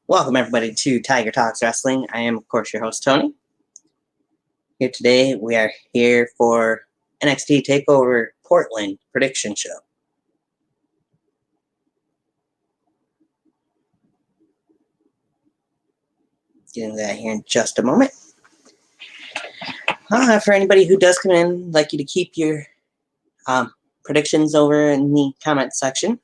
Welcome everybody to Tiger Talks Wrestling. I am, of course, your host, Tony. Here today, we are here for NXT TakeOver Portland prediction show. Getting that here in just a moment. For anybody who does come in, I'd like you to keep your predictions over in the comment section.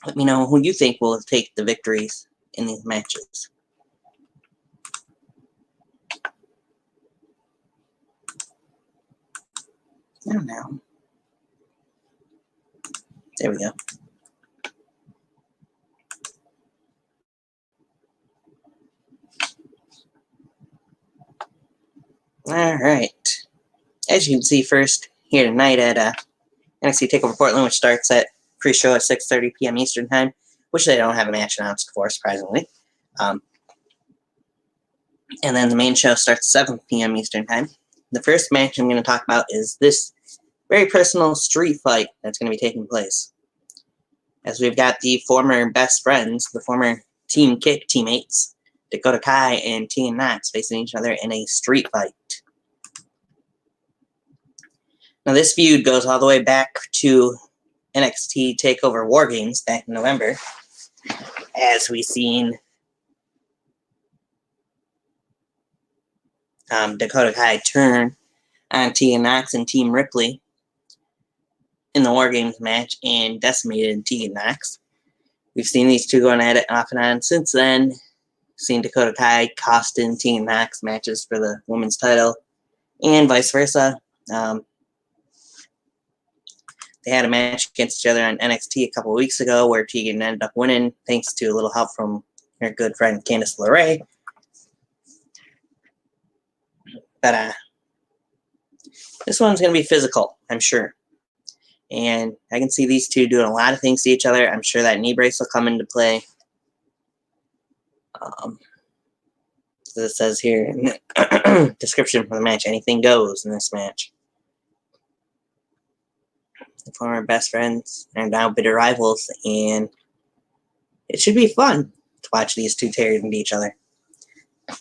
Let me know who you think will take the victories in these matches. Now. There we go. Alright. As you can see first here tonight at NXT TakeOver Portland, which starts at pre-show at 6:30 p.m. Eastern Time, which they don't have a match announced for, surprisingly. And then the main show starts at 7 p.m. Eastern Time. The first match I'm going to talk about is this very personal street fight that's going to be taking place. As we've got the former best friends, the former Team Kick teammates, Dakota Kai and Tegan Knox, facing each other in a street fight. Now, this feud goes all the way back to NXT TakeOver War Games back in November, as we seen Dakota Kai turn on Tegan Knox and Team Ripley in the War Games match and decimated Tegan Knox. We've seen these two going at it off and on since then. Seen Dakota Kai costing Tegan Knox matches for the women's title, and vice versa. They had a match against each other on NXT a couple of weeks ago where Tegan ended up winning thanks to a little help from her good friend Candice LeRae. But this one's going to be physical, I'm sure. And I can see these two doing a lot of things to each other. I'm sure that knee brace will come into play. As it says here in the description for the match, anything goes in this match. The former best friends are now bitter rivals, and it should be fun to watch these two tear into each other. I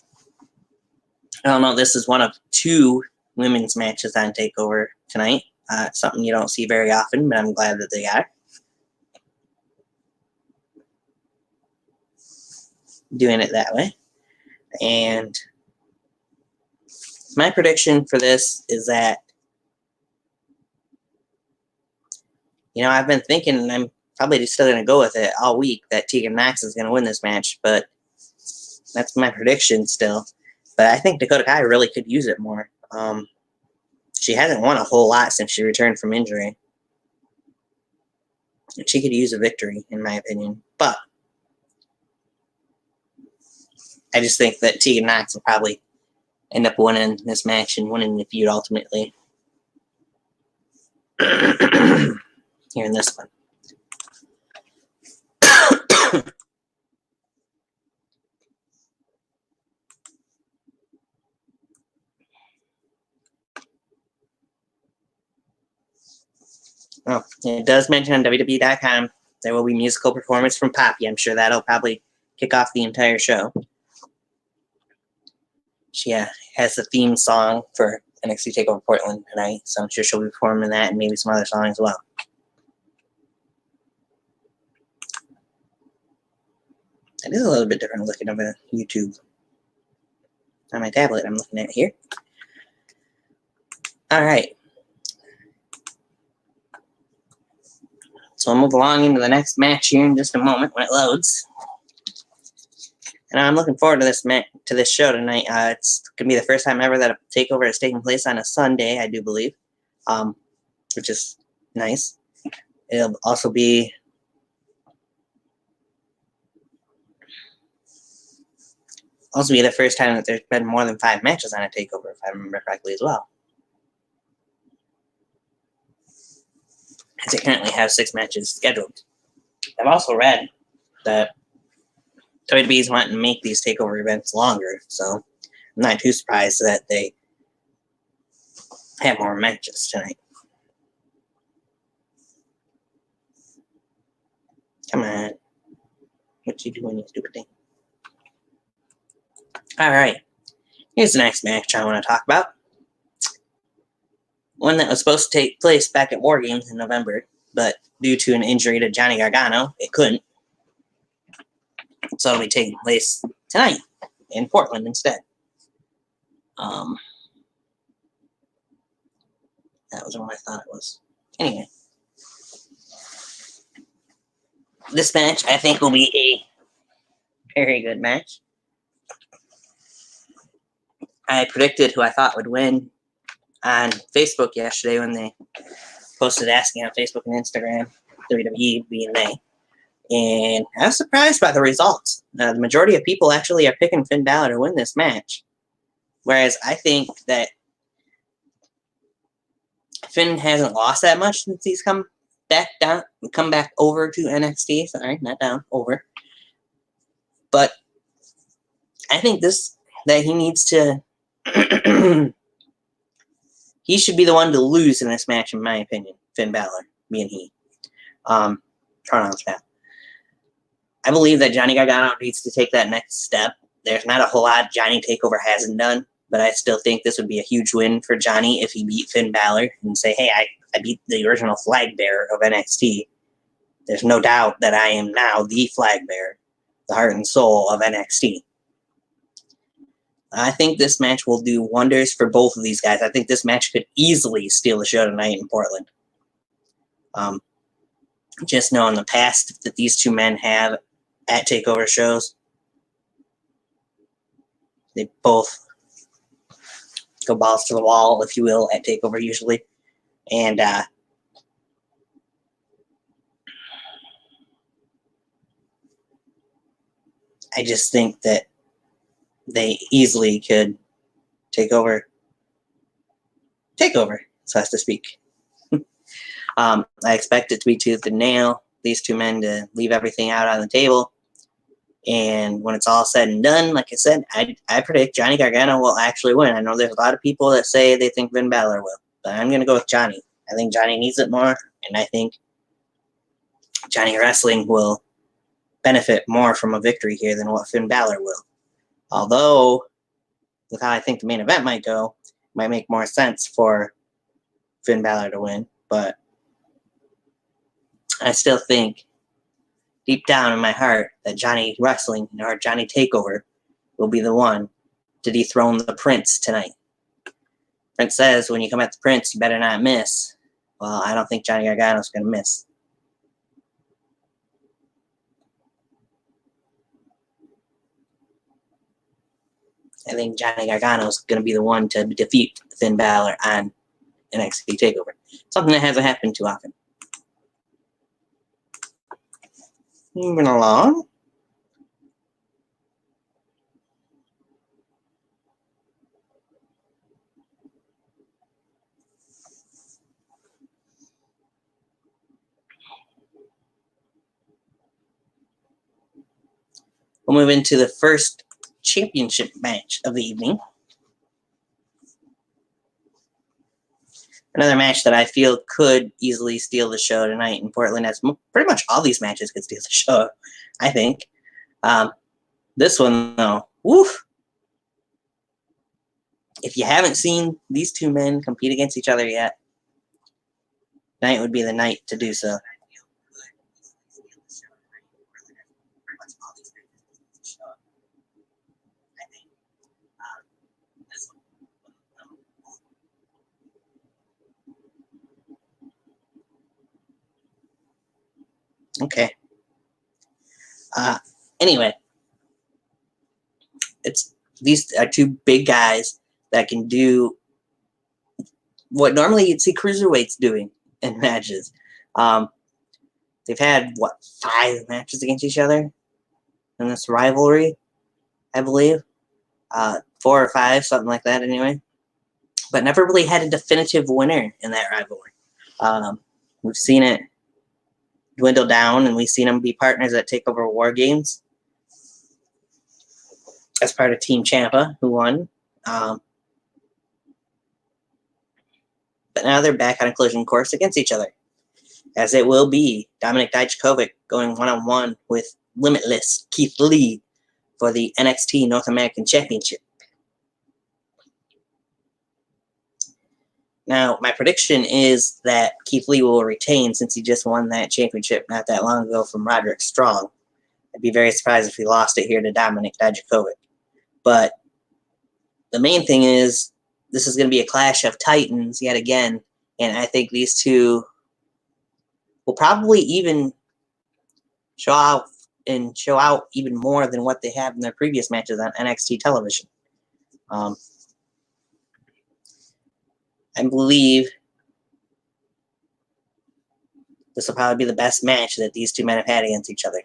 don't know, this is one of two women's matches on TakeOver tonight. Something you don't see very often, but I'm glad that they are. Doing it that way. And my prediction for this is that, I've been thinking, and I'm probably still going to go with it all week, that Tegan Knox is going to win this match, but that's my prediction still. But I think Dakota Kai really could use it more. She hasn't won a whole lot since she returned from injury. And she could use a victory, in my opinion. But I just think that Tegan Knox will probably end up winning this match and winning the feud ultimately. Here in this one. Oh, it does mention on WWE.com there will be musical performance from Poppy. I'm sure that'll probably kick off the entire show. She has the theme song for NXT TakeOver Portland tonight, so I'm sure she'll be performing that and maybe some other songs as well. It is a little bit different looking over YouTube. On my tablet, I'm looking at it here. All right. So we'll move along into the next match here in just a moment when it loads. And I'm looking forward to this show tonight. It's going to be the first time ever that a TakeOver is taking place on a Sunday, I do believe, which is nice. It'll also be the first time that there's been more than 5 matches on a TakeOver, if I remember correctly as well. As they currently have 6 matches scheduled. I've also read that WWE's wanting to make these TakeOver events longer, so I'm not too surprised that they have more matches tonight. Come on. What you doing, you stupid thing? Alright. Here's the next match I want to talk about. One that was supposed to take place back at War Games in November, but due to an injury to Johnny Gargano, it couldn't. So it'll be taking place tonight in Portland instead. That was what I thought it was. Anyway. This match, I think, will be a very good match. I predicted who I thought would win on Facebook yesterday when they posted asking on Facebook and Instagram, WWE being they. And I was surprised by the results. The majority of people actually are picking Finn Balor to win this match. Whereas I think that Finn hasn't lost that much since he's come back over to NXT. Sorry, not down, over. But I think that he needs to he should be the one to lose in this match, in my opinion. Finn Balor, being he. Turn on his path. I believe that Johnny Gargano needs to take that next step. There's not a whole lot Johnny TakeOver hasn't done, but I still think this would be a huge win for Johnny if he beat Finn Balor and say, hey, I beat the original flag bearer of NXT. There's no doubt that I am now the flag bearer, the heart and soul of NXT. I think this match will do wonders for both of these guys. I think this match could easily steal the show tonight in Portland. Just knowing the past that these two men have at TakeOver shows, they both go balls to the wall, if you will, at TakeOver usually. And I just think that they easily could take over, so as to speak. I expect it to be tooth and nail, these two men to leave everything out on the table. And when it's all said and done, like I said, I predict Johnny Gargano will actually win. I know there's a lot of people that say they think Finn Balor will, but I'm going to go with Johnny. I think Johnny needs it more, and I think Johnny Wrestling will benefit more from a victory here than what Finn Balor will. Although, with how I think the main event might go, it might make more sense for Finn Balor to win, but I still think deep down in my heart that Johnny Wrestling, or Johnny TakeOver, will be the one to dethrone the Prince tonight. Prince says, when you come at the Prince, you better not miss. Well, I don't think Johnny Gargano's going to miss. I think Johnny Gargano's going to be the one to defeat Finn Balor on NXT TakeOver. Something that hasn't happened too often. Moving along. We'll move into the first championship match of the evening. Another match that I feel could easily steal the show tonight in Portland, as pretty much all these matches could steal the show, I think. This one, though, woof. If you haven't seen these two men compete against each other yet, tonight would be the night to do so. Okay. Anyway, these are two big guys that can do what normally you'd see cruiserweights doing in matches. They've had, 5 matches against each other in this rivalry, I believe. 4 or 5, something like that anyway. But never really had a definitive winner in that rivalry. We've seen it dwindle down, and we've seen them be partners at TakeOver War Games as part of Team Ciampa, who won. But now they're back on a collision course against each other, as it will be Dominik Dijakovic going one-on-one with Limitless Keith Lee for the NXT North American Championship. Now, my prediction is that Keith Lee will retain since he just won that championship not that long ago from Roderick Strong. I'd be very surprised if he lost it here to Dominik Dijakovic. But the main thing is this is going to be a clash of titans yet again, and I think these two will probably even show out even more than what they have in their previous matches on NXT television. I believe this will probably be the best match that these two men have had against each other.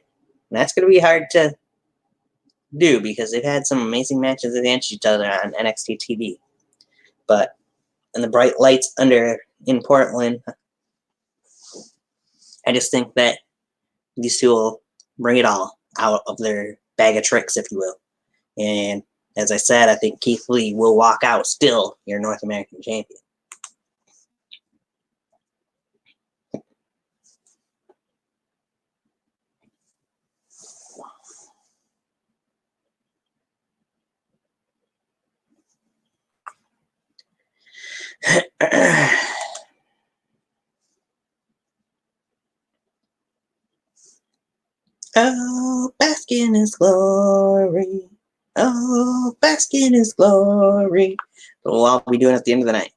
And that's going to be hard to do because they've had some amazing matches against each other on NXT TV. But in the bright lights in Portland, I just think that these two will bring it all out of their bag of tricks, if you will. And as I said, I think Keith Lee will walk out still your North American champion. Oh, bask in his glory. Oh, bask in his glory. That's what I'll be doing at the end of the night.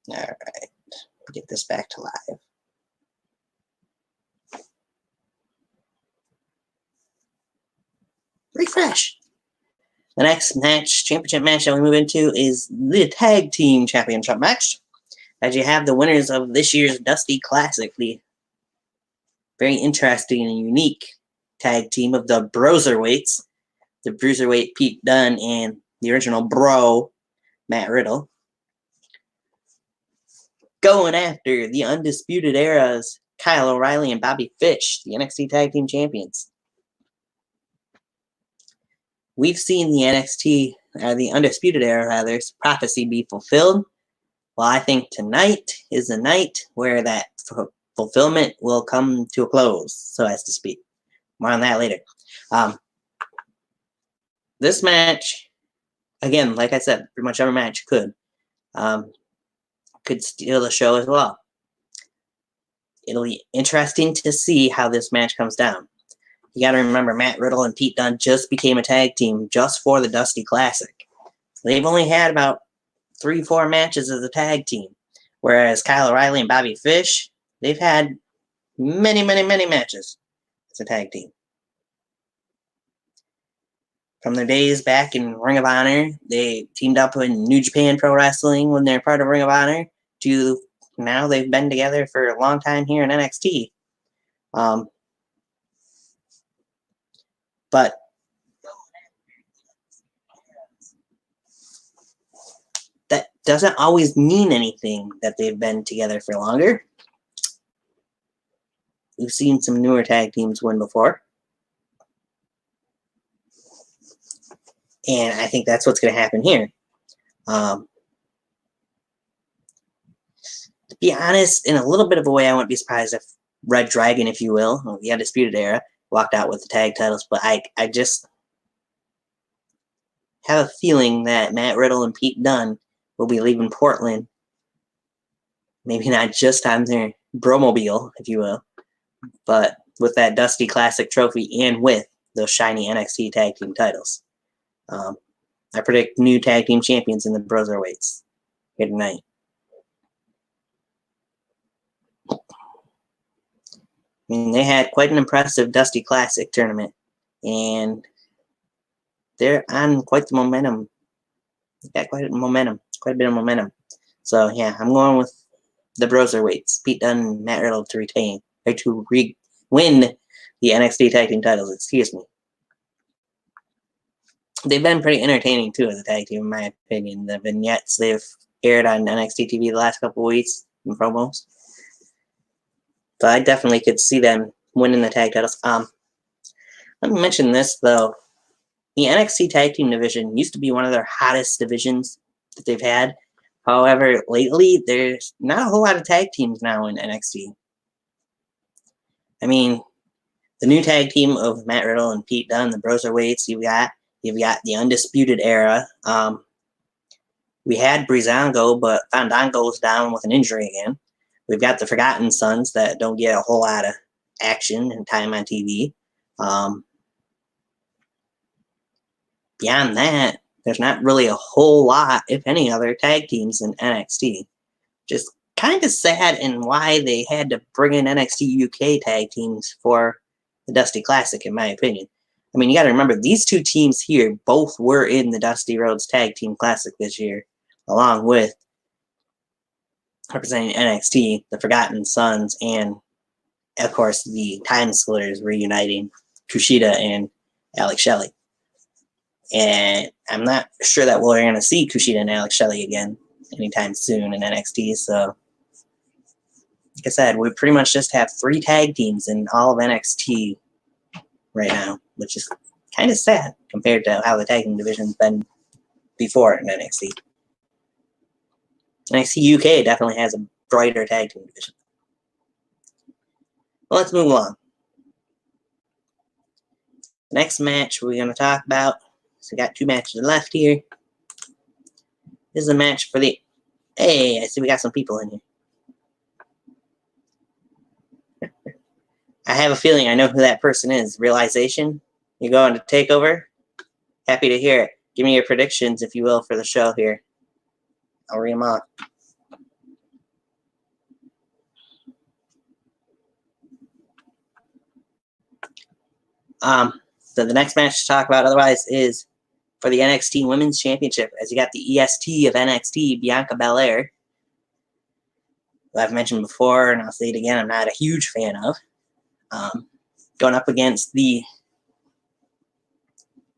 All right, get this back to live. Refresh. The next match, championship match that we move into is the Tag Team Championship match. As you have the winners of this year's Dusty Classic, the very interesting and unique tag team of the Broserweights, the Bruiserweight Pete Dunne and the original Bro, Matt Riddle, going after the Undisputed Era's Kyle O'Reilly and Bobby Fish, the NXT Tag Team Champions. We've seen the Undisputed Era, prophecy be fulfilled. Well, I think tonight is the night where that fulfillment will come to a close, so as to speak. More on that later. This match, again, like I said, pretty much every match could steal the show as well. It'll be interesting to see how this match comes down. You got to remember, Matt Riddle and Pete Dunne just became a tag team just for the Dusty Classic. They've only had about 3-4 matches as a tag team, whereas Kyle O'Reilly and Bobby Fish, they've had many, many, many matches as a tag team. From their days back in Ring of Honor, they teamed up in New Japan Pro Wrestling when they're part of Ring of Honor, to now they've been together for a long time here in NXT. But that doesn't always mean anything that they've been together for longer. We've seen some newer tag teams win before. And I think that's what's going to happen here. To be honest, in a little bit of a way, I wouldn't be surprised if Red Dragon, if you will, the Undisputed Era, walked out with the tag titles. But I just have a feeling that Matt Riddle and Pete Dunne will be leaving Portland. Maybe not just on their Bromobile, if you will, but with that Dusty Classic trophy and with those shiny NXT tag team titles. I predict new tag team champions in the Broserweights here tonight. I mean, they had quite an impressive Dusty Classic tournament, and they're on quite the momentum. They got quite a bit of momentum. So yeah, I'm going with the Broserweights, Pete Dunne and Matt Riddle to retain, or to win the NXT tag team titles. Excuse me. They've been pretty entertaining too as a tag team, in my opinion. The vignettes they've aired on NXT TV the last couple of weeks in promos. So I definitely could see them winning the tag titles. Let me mention this though. The NXT tag team division used to be one of their hottest divisions that they've had. However, lately, there's not a whole lot of tag teams now in NXT. I mean, the new tag team of Matt Riddle and Pete Dunne, the Broserweights, you've got the Undisputed Era. We had Breezango, but Fandango's down with an injury again. We've got the Forgotten Sons that don't get a whole lot of action and time on TV. Beyond that, there's not really a whole lot, if any, other tag teams in NXT. Just kind of sad in why they had to bring in NXT UK tag teams for the Dusty Classic, in my opinion. I mean, you got to remember, these two teams here both were in the Dusty Rhodes Tag Team Classic this year, along with representing NXT, the Forgotten Sons, and, of course, the Time Splitters reuniting Kushida and Alex Shelley. And I'm not sure that we're going to see Kushida and Alex Shelley again anytime soon in NXT, so like I said, we pretty much just have 3 tag teams in all of NXT right now, which is kind of sad compared to how the tag team division's been before in NXT. NXT UK definitely has a brighter tag team division. Well, let's move along. The next match we're going to talk about, so we got 2 matches left here. This is a match for the... Hey, I see we got some people in here. I have a feeling I know who that person is. Realization? You going to TakeOver? Happy to hear it. Give me your predictions, if you will, for the show here. I'll read them off. So the next match to talk about otherwise is for the NXT Women's Championship, as you got the EST of NXT, Bianca Belair, who I've mentioned before, and I'll say it again, I'm not a huge fan of, going up against the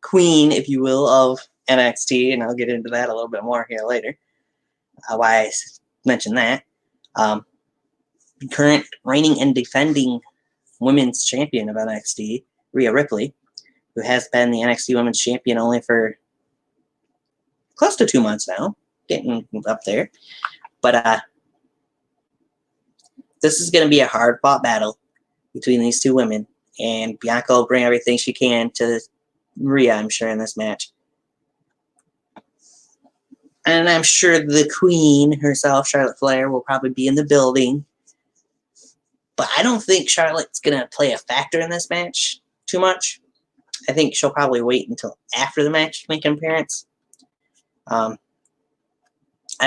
queen, if you will, of NXT, and I'll get into that a little bit more here later, why I mentioned that. Current reigning and defending women's champion of NXT, Rhea Ripley, who has been the NXT Women's Champion only for close to 2 months now, getting up there. But this is going to be a hard-fought battle between these 2 women, and Bianca will bring everything she can to Rhea, I'm sure, in this match. And I'm sure the queen herself, Charlotte Flair, will probably be in the building. But I don't think Charlotte's going to play a factor in this match too much. I think she'll probably wait until after the match to make an appearance. I've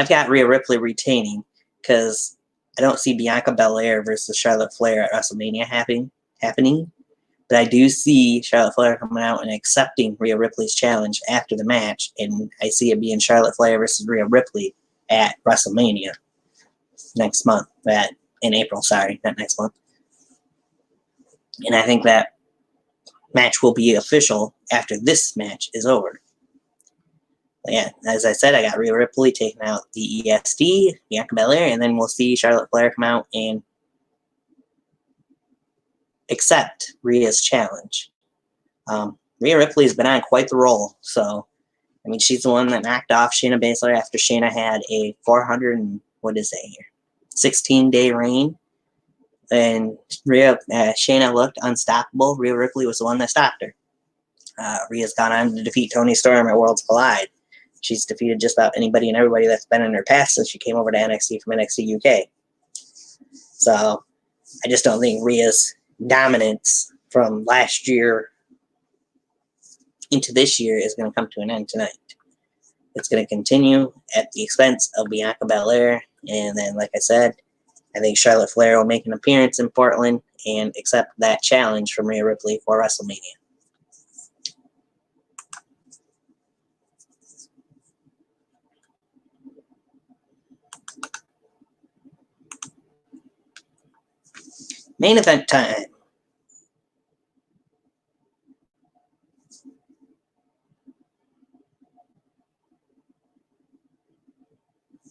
got Rhea Ripley retaining because I don't see Bianca Belair versus Charlotte Flair at WrestleMania happening. But I do see Charlotte Flair coming out and accepting Rhea Ripley's challenge after the match, and I see it being Charlotte Flair versus Rhea Ripley at WrestleMania next month. In April, sorry, not next month. And I think that match will be official after this match is over. But yeah, as I said, I got Rhea Ripley taking out the EST, Bianca Belair, and then we'll see Charlotte Flair come out and accept Rhea's challenge. Rhea Ripley has been on quite the roll, so I mean, she's the one that knocked off Shayna Baszler after Shayna had a 16-day reign, and Shayna looked unstoppable. Rhea Ripley was the one that stopped her. Rhea's gone on to defeat Toni Storm at Worlds Collide. She's defeated just about anybody and everybody that's been in her past since she came over to NXT from NXT UK. So I just don't think Rhea's dominance from last year into this year is going to come to an end tonight. It's going to continue at the expense of Bianca Belair, and then, like I said, I think Charlotte Flair will make an appearance in Portland and accept that challenge from Rhea Ripley for WrestleMania. Main event time.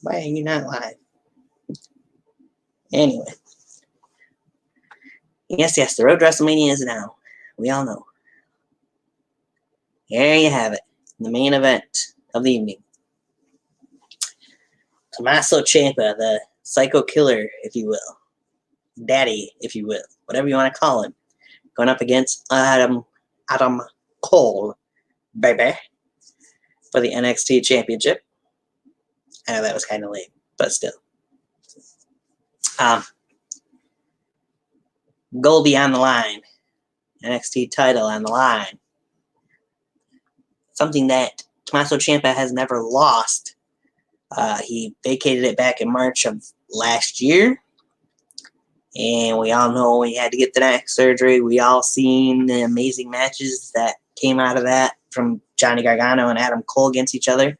Why are you not live? Anyway. Yes, the road to WrestleMania is now. We all know. There you have it. The main event of the evening. Tommaso Ciampa, the psycho killer, if you will. Daddy, if you will. Whatever you want to call him. Going up against Adam Cole, baby, for the NXT Championship. I know that was kind of lame, but still. Goldie on the line. NXT title on the line. Something that Tommaso Ciampa has never lost. He vacated it back in March of last year. And we all know he had to get the neck surgery. We all seen the amazing matches that came out of that from Johnny Gargano and Adam Cole against each other.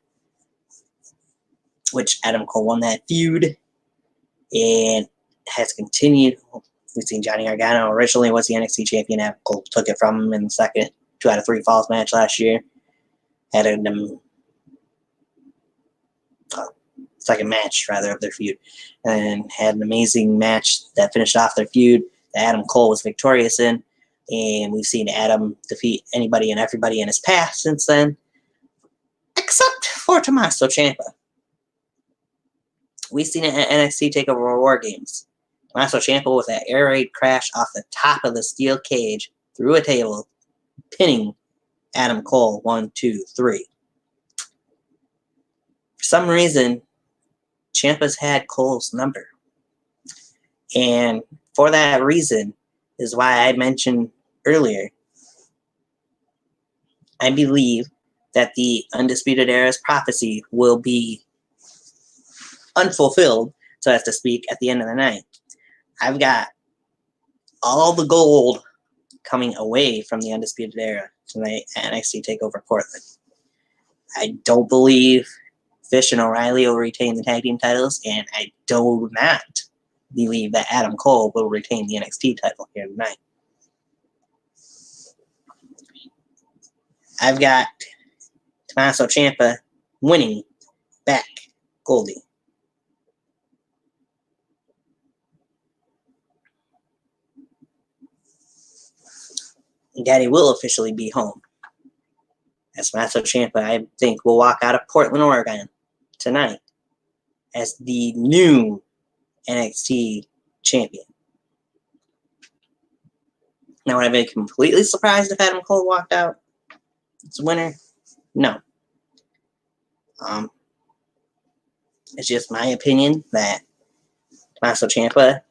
Which Adam Cole won that feud. And has continued. We've seen Johnny Gargano originally was the NXT champion. Adam Cole took it from him in the second 2 out of 3 falls match last year. Had a second match, rather, of their feud. And had an amazing match that finished off their feud that Adam Cole was victorious in. And we've seen Adam defeat anybody and everybody in his path since then. Except for Tommaso Ciampa. We've seen it at NXT TakeOver War Games. Tommaso Ciampa with that air raid crash off the top of the steel cage through a table, pinning Adam Cole 1, 2, 3. For some reason, Ciampa's had Cole's number. And for that reason is why I mentioned earlier, I believe that the Undisputed Era's prophecy will be unfulfilled, so as to speak, at the end of the night. I've got all the gold coming away from the Undisputed Era tonight at NXT TakeOver Portland. I don't believe Fish and O'Reilly will retain the tag team titles, and I do not believe that Adam Cole will retain the NXT title here tonight. I've got Tommaso Ciampa winning back Goldie. Daddy will officially be home. As Tommaso Ciampa, I think, will walk out of Portland, Oregon tonight as the new NXT champion. Now, would I be completely surprised if Adam Cole walked out as winner? No. It's just my opinion that Tommaso Ciampa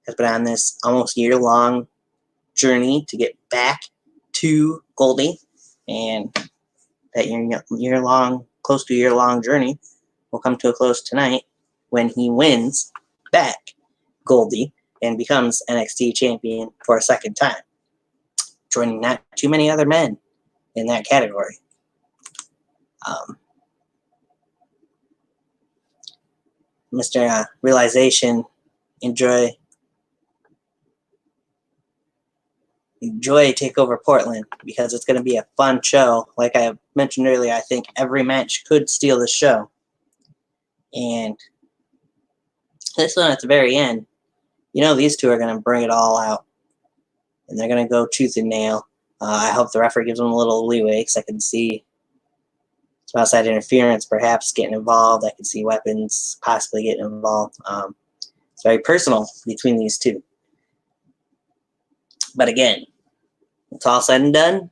has been on this almost year-long journey to get back to Goldie, and that year-long, close to year-long journey will come to a close tonight when he wins back Goldie and becomes NXT champion for a second time, joining not too many other men in that category. Mr. Realization, enjoy TakeOver Portland, because it's going to be a fun show. Like I mentioned earlier, I think every match could steal the show. And this one at the very end, you know, these two are going to bring it all out. And they're going to go tooth and nail. I hope the referee gives them a little leeway, because I can see some outside interference perhaps getting involved. I can see weapons possibly getting involved. It's very personal between these two. But again, it's all said and done.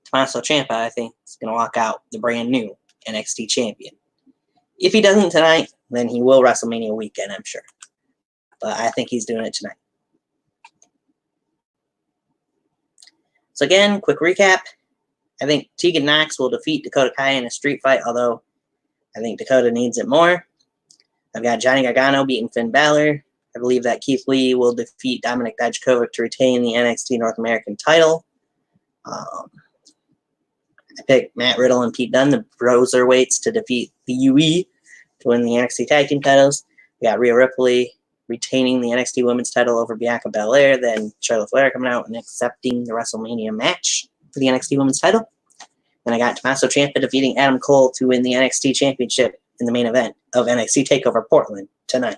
Tommaso Ciampa, I think, is going to walk out the brand new NXT champion. If he doesn't tonight, then he will WrestleMania weekend, I'm sure. But I think he's doing it tonight. So again, quick recap. I think Tegan Knox will defeat Dakota Kai in a street fight, although I think Dakota needs it more. I've got Johnny Gargano beating Finn Balor. I believe that Keith Lee will defeat Dominik Dijakovic to retain the NXT North American title. I picked Matt Riddle and Pete Dunne, the Broserweights, to defeat the UE to win the NXT Tag Team titles. We got Rhea Ripley retaining the NXT Women's title over Bianca Belair. Then Charlotte Flair coming out and accepting the WrestleMania match for the NXT Women's title. Then I got Tommaso Ciampa defeating Adam Cole to win the NXT Championship in the main event of NXT TakeOver Portland tonight.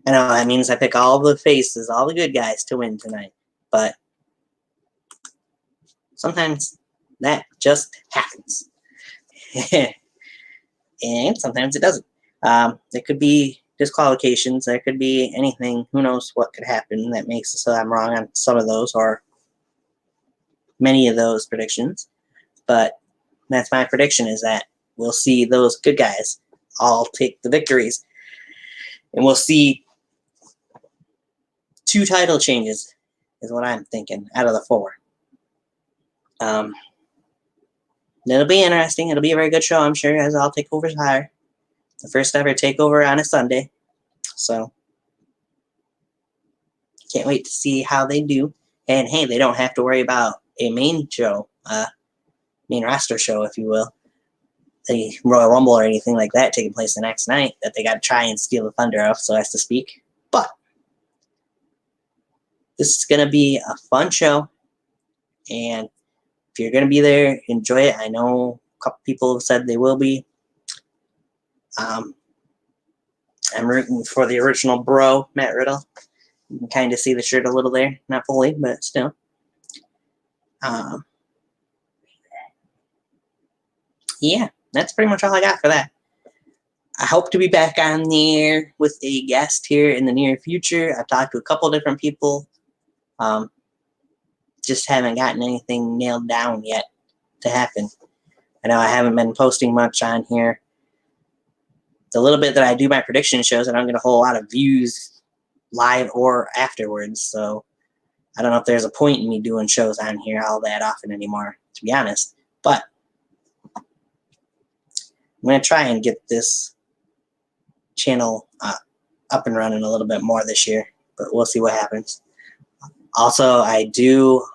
I know that means I pick all the faces, all the good guys to win tonight. But sometimes That just happens. And sometimes it doesn't. There could be disqualifications. There could be anything. Who knows what could happen that makes it so I'm wrong on some of those or many of those predictions. But that's my prediction, is that we'll see those good guys all take the victories. And we'll see 2 title changes is what I'm thinking out of the 4. It'll be interesting. It'll be a very good show, I'm sure, as all takeovers are. The first ever takeover on a Sunday. So, can't wait to see how they do. And hey, they don't have to worry about a main show, main roster show, if you will, the Royal Rumble or anything like that taking place the next night that they got to try and steal the thunder of, so as to speak. But this is going to be a fun show, and if you're going to be there, enjoy it. I know a couple people have said they will be. I'm rooting for the original bro, Matt Riddle. You can kind of see the shirt a little there. Not fully, but still. Yeah, that's pretty much all I got for that. I hope to be back on the air with a guest here in the near future. I've talked to a couple different people. Just haven't gotten anything nailed down yet to happen. I know I haven't been posting much on here. The little bit that I do my prediction shows, I don't get a whole lot of views live or afterwards. So I don't know if there's a point in me doing shows on here all that often anymore, to be honest. But I'm going to try and get this channel up and running a little bit more this year, but we'll see what happens. Also, I do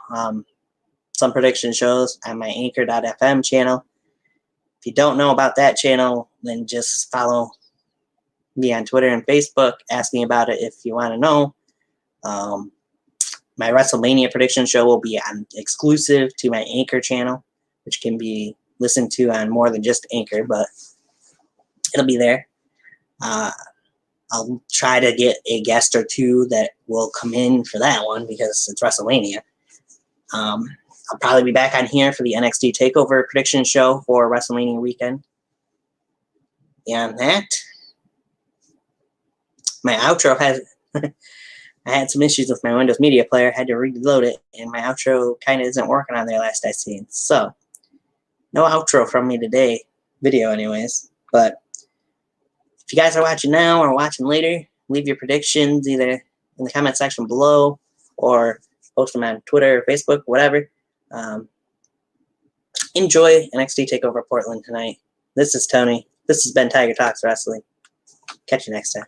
some prediction shows on my Anchor.fm channel. If you don't know about that channel, then just follow me on Twitter and Facebook. Ask me about it if you want to know. My WrestleMania prediction show will be exclusive to my Anchor channel, which can be listened to on more than just Anchor, but it'll be there. I'll try to get a guest or 2 that will come in for that one because it's WrestleMania. I'll probably be back on here for the NXT TakeOver prediction show for WrestleMania weekend. Beyond that, my outro has... I had some issues with my Windows Media Player. I had to reload it, and my outro kind of isn't working on there last I seen. So, no outro from me today. Video anyways. But if you guys are watching now or watching later, leave your predictions either in the comment section below or post them on Twitter or Facebook, whatever. Enjoy NXT TakeOver Portland tonight. This is Tony. This has been Tiger Talks Wrestling. Catch you next time.